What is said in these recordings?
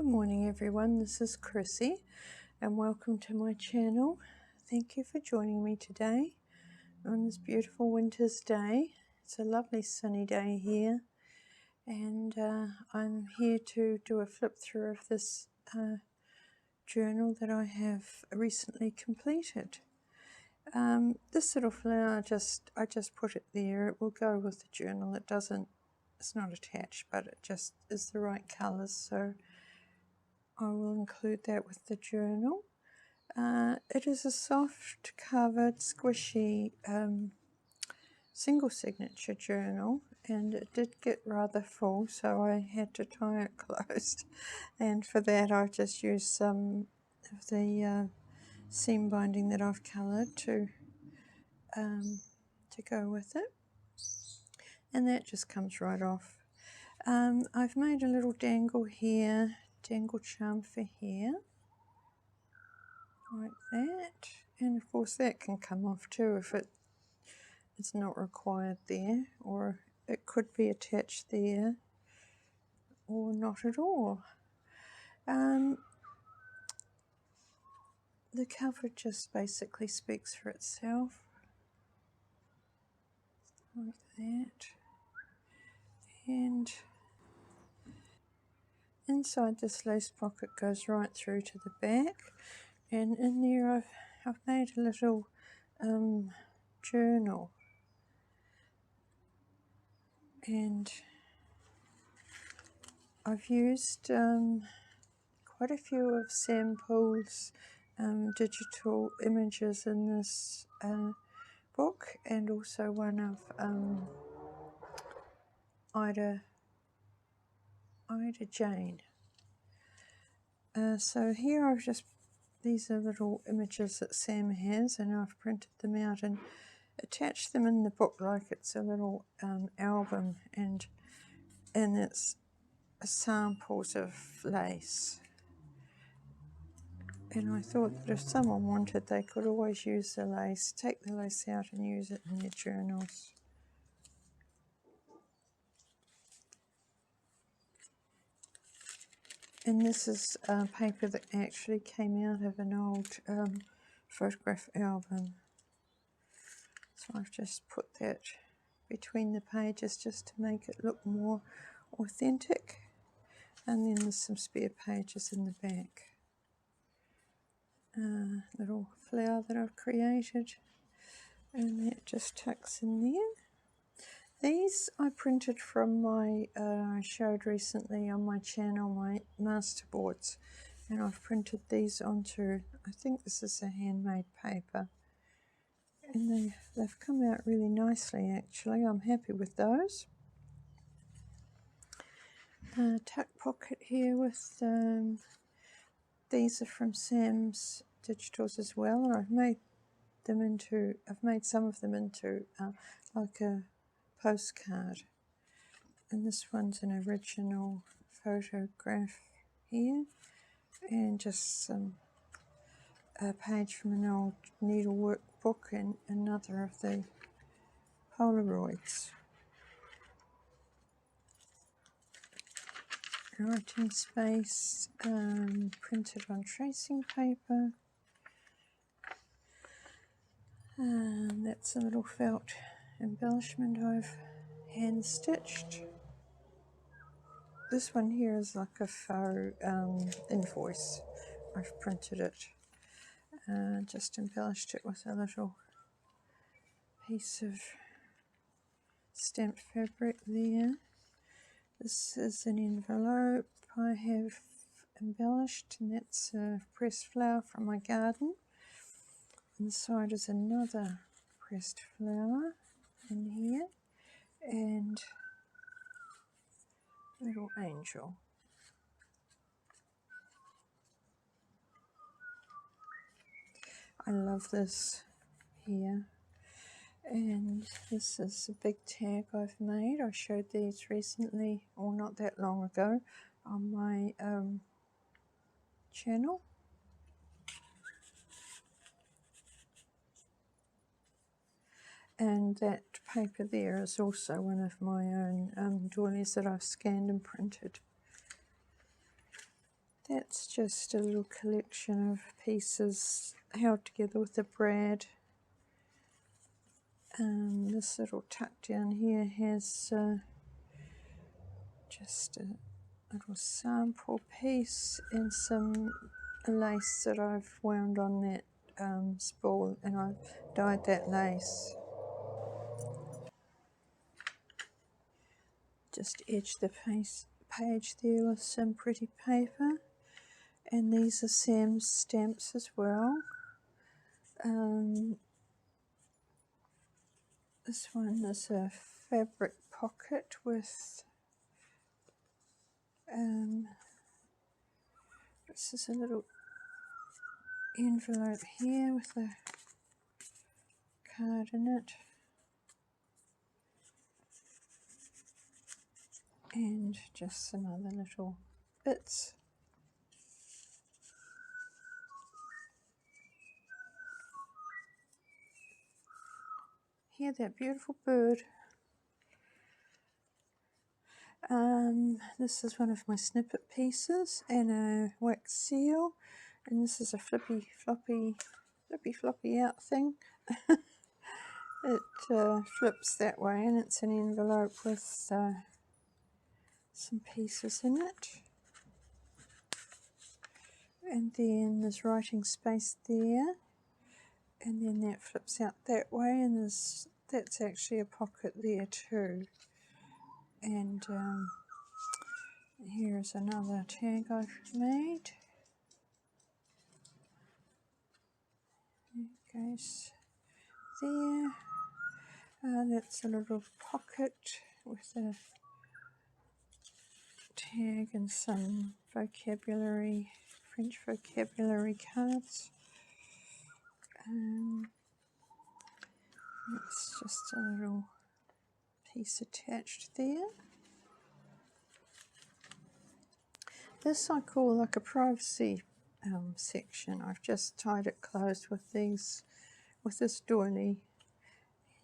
Good morning everyone, this is Chrissy and welcome to my channel. Thank you for joining me today on this beautiful winter's day. It's a lovely sunny day here and I'm here to do a flip through of this journal that I have recently completed. This little flower, I just put it there. It will go with the journal. It's not attached, but it just is the right colours, so I will include that with the journal. It is a soft covered, squishy single signature journal, and it did get rather full, so I had to tie it closed. And for that I just used some of the seam binding that I've coloured to go with it, and that just comes right off. I've made a little dangle here, dangle charm for here, like that, and of course that can come off too if it's not required there, or it could be attached there or not at all. The cover just basically speaks for itself, like that, and inside this lace pocket goes right through to the back, and in there I've made a little journal, and I've used quite a few of Sam Poole's digital images in this book, and also one of Ida Jane. So here these are little images that Sam has, and I've printed them out and attached them in the book like it's a little album, and it's samples of lace. And I thought that if someone wanted, they could always use the lace, take the lace out and use it in their journals. And this is paper that actually came out of an old photograph album. So I've just put that between the pages just to make it look more authentic. And then there's some spare pages in the back. Little flower that I've created, and that just tucks in there. These I printed from my, I showed recently on my channel, my masterboards, and I've printed these onto, I think this is a handmade paper, and they've come out really nicely actually. I'm happy with those. Tuck pocket here with, these are from Sam's Digitals as well, and I've made some of them into like a postcard, and this one's an original photograph here, and just a page from an old needlework book and another of the Polaroids. Writing space, printed on tracing paper. That's a little felt embellishment I've hand stitched. This one here is like a faux invoice. I've printed it, just embellished it with a little piece of stamped fabric there. This is an envelope I have embellished, and that's a pressed flower from my garden. Inside is another pressed flower in here, and a little angel. I love this here. And this is a big tag I've made. I showed these recently, or not that long ago, on my channel. And that paper there is also one of my own doilies that I've scanned and printed. That's just a little collection of pieces held together with a brad. This little tuck down here has just a little sample piece and some lace that I've wound on that spool, and I've dyed that lace. Just edge the page there with some pretty paper, and these are Sam's stamps as well. This one is a fabric pocket with this is a little envelope here with a card in it, and just some other little bits. Hear that beautiful bird. This is one of my snippet pieces and a wax seal, and this is a flippy floppy out thing. It flips that way, and it's an envelope with some pieces in it. And then there's writing space there, and then that flips out that way, and that's actually a pocket there too. And here's another tag I've made. It goes there. That's a little pocket with a tag and some vocabulary, French vocabulary cards. It's just a little piece attached there. This I call like a privacy section. I've just tied it closed with this doily,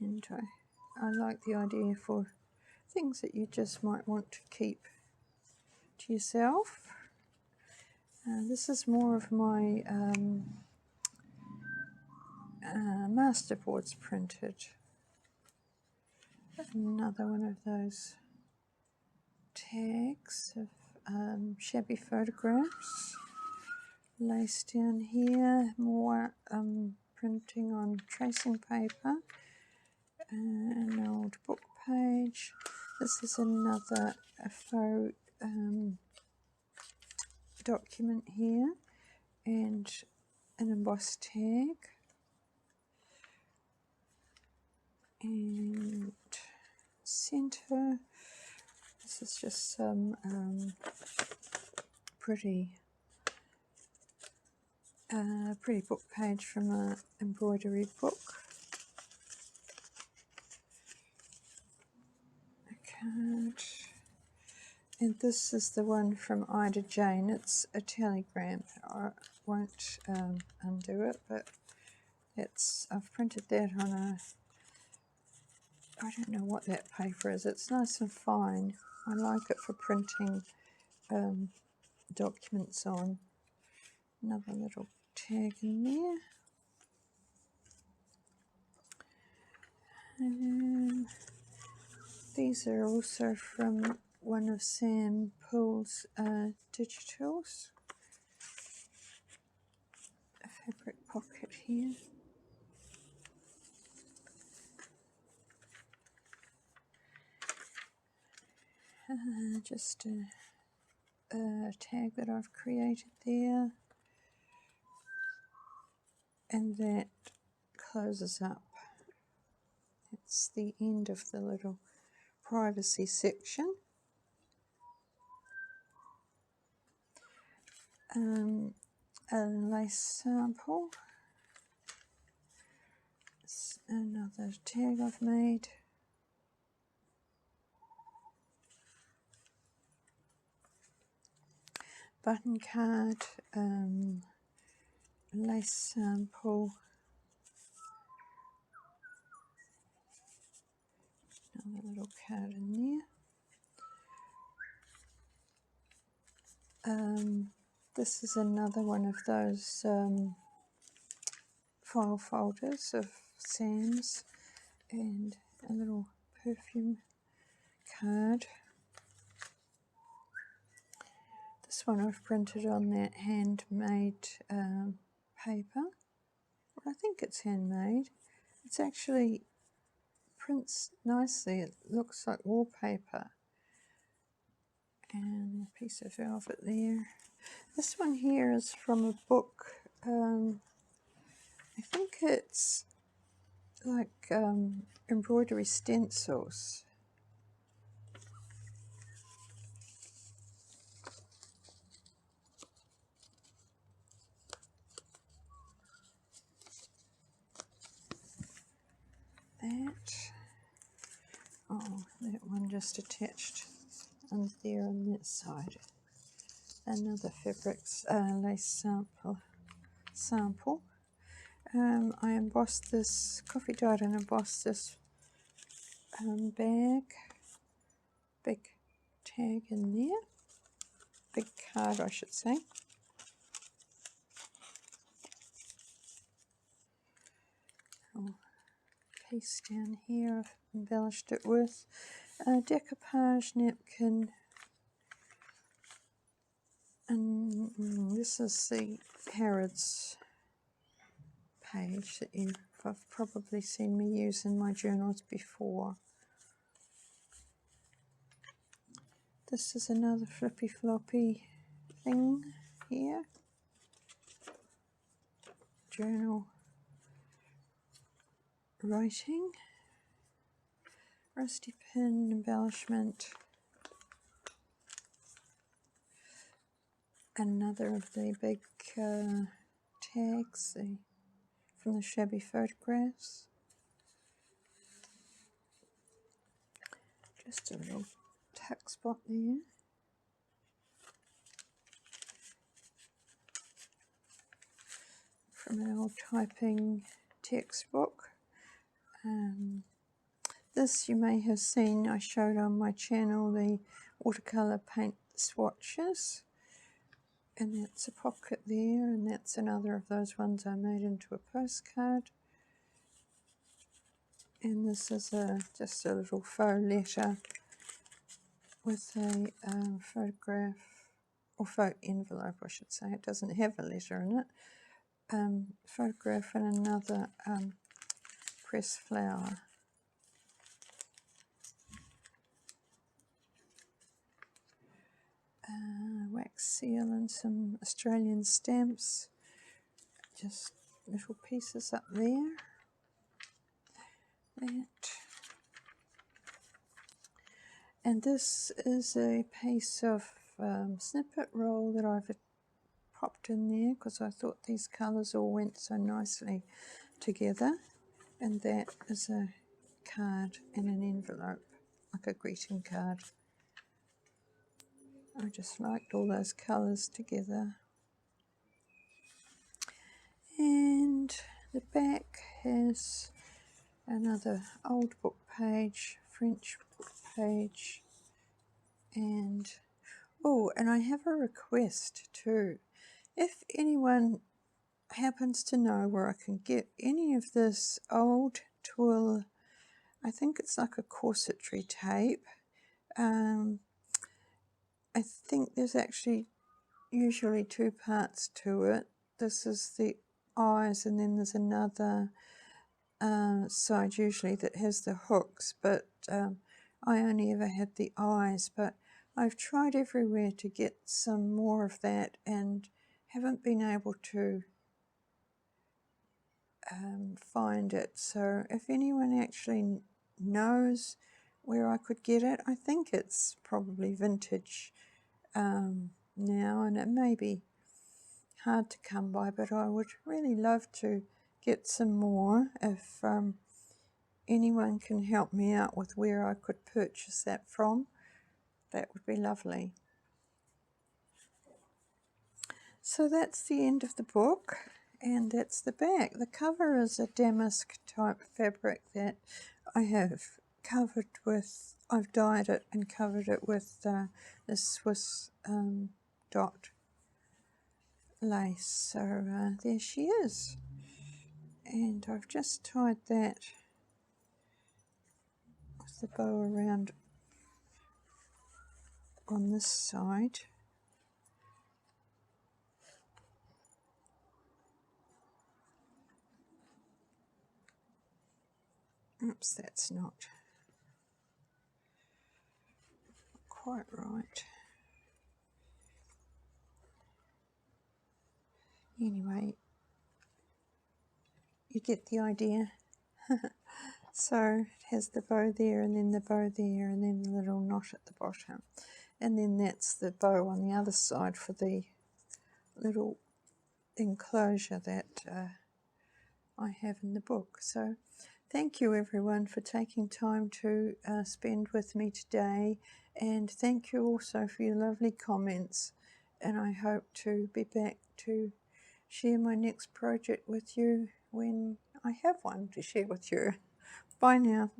and I like the idea for things that you just might want to keep to yourself. This is more of my masterboards printed. Another one of those tags of shabby photographs. Lace down here, more printing on tracing paper. An old book page. This is another faux document here, and an embossed tag, and center. This is just some pretty book page from an embroidery book. A card. And this is the one from Ida Jane. It's a telegram. I won't undo it, but I've printed that on a, I don't know what that paper is. It's nice and fine. I like it for printing documents on. Another little tag in there. These are also from one of Sam Poole's digitals. A fabric pocket here. Just a tag that I've created there, and that closes up. It's the end of the little privacy section. A lace sample. It's another tag I've made. Button card, lace sample, another little card in there. This is another one of those file folders of Sam's, and a little perfume card. This one I've printed on that handmade paper. Well, I think it's handmade. It's actually prints nicely. It looks like wallpaper. And a piece of velvet there. This one here is from a book. I think it's like embroidery stencils. That one just attached and there on that side. Another fabrics lace sample. I embossed this, coffee dyed and embossed this bag, big tag in there, big card I should say. Piece down here I've embellished it with a decoupage napkin, and this is the Harrods page that you've probably seen me use in my journals before. This is another flippy floppy thing here, journal writing, rusty pin embellishment, another of the big tags from the shabby photographs, just a little tuck spot there. From an old typing textbook. This you may have seen, I showed on my channel the watercolour paint swatches, and that's a pocket there, and that's another of those ones I made into a postcard. And this is just a little faux letter with a photograph, or faux envelope I should say, it doesn't have a letter in it. Photograph and another pressed flower. Wax seal and some Australian stamps, just little pieces up there. That. And this is a piece of snippet roll that I've popped in there because I thought these colours all went so nicely together. And that is a card in an envelope, like a greeting card. I just liked all those colours together. And the back has another old book page, French book page, and and I have a request too. If anyone happens to know where I can get any of this old twill, I think it's like a corsetry tape. I think there's actually usually two parts to it. This is the eyes, and then there's another side usually that has the hooks, but I only ever had the eyes. But I've tried everywhere to get some more of that and haven't been able to find it. So if anyone actually knows where I could get it, I think it's probably vintage now, and it may be hard to come by, but I would really love to get some more. If anyone can help me out with where I could purchase that from, that would be lovely. So that's the end of the book, and that's the back. The cover is a damask type fabric that I have covered with, I've dyed it and covered it with this Swiss dot lace. So there she is, and I've just tied that with the bow around on this side. Oops, that's not quite right. Anyway, you get the idea. So it has the bow there, and then the bow there, and then the little knot at the bottom, and then that's the bow on the other side for the little enclosure that I have in the book. So thank you everyone for taking time to spend with me today, and thank you also for your lovely comments, and I hope to be back to share my next project with you when I have one to share with you. Bye now.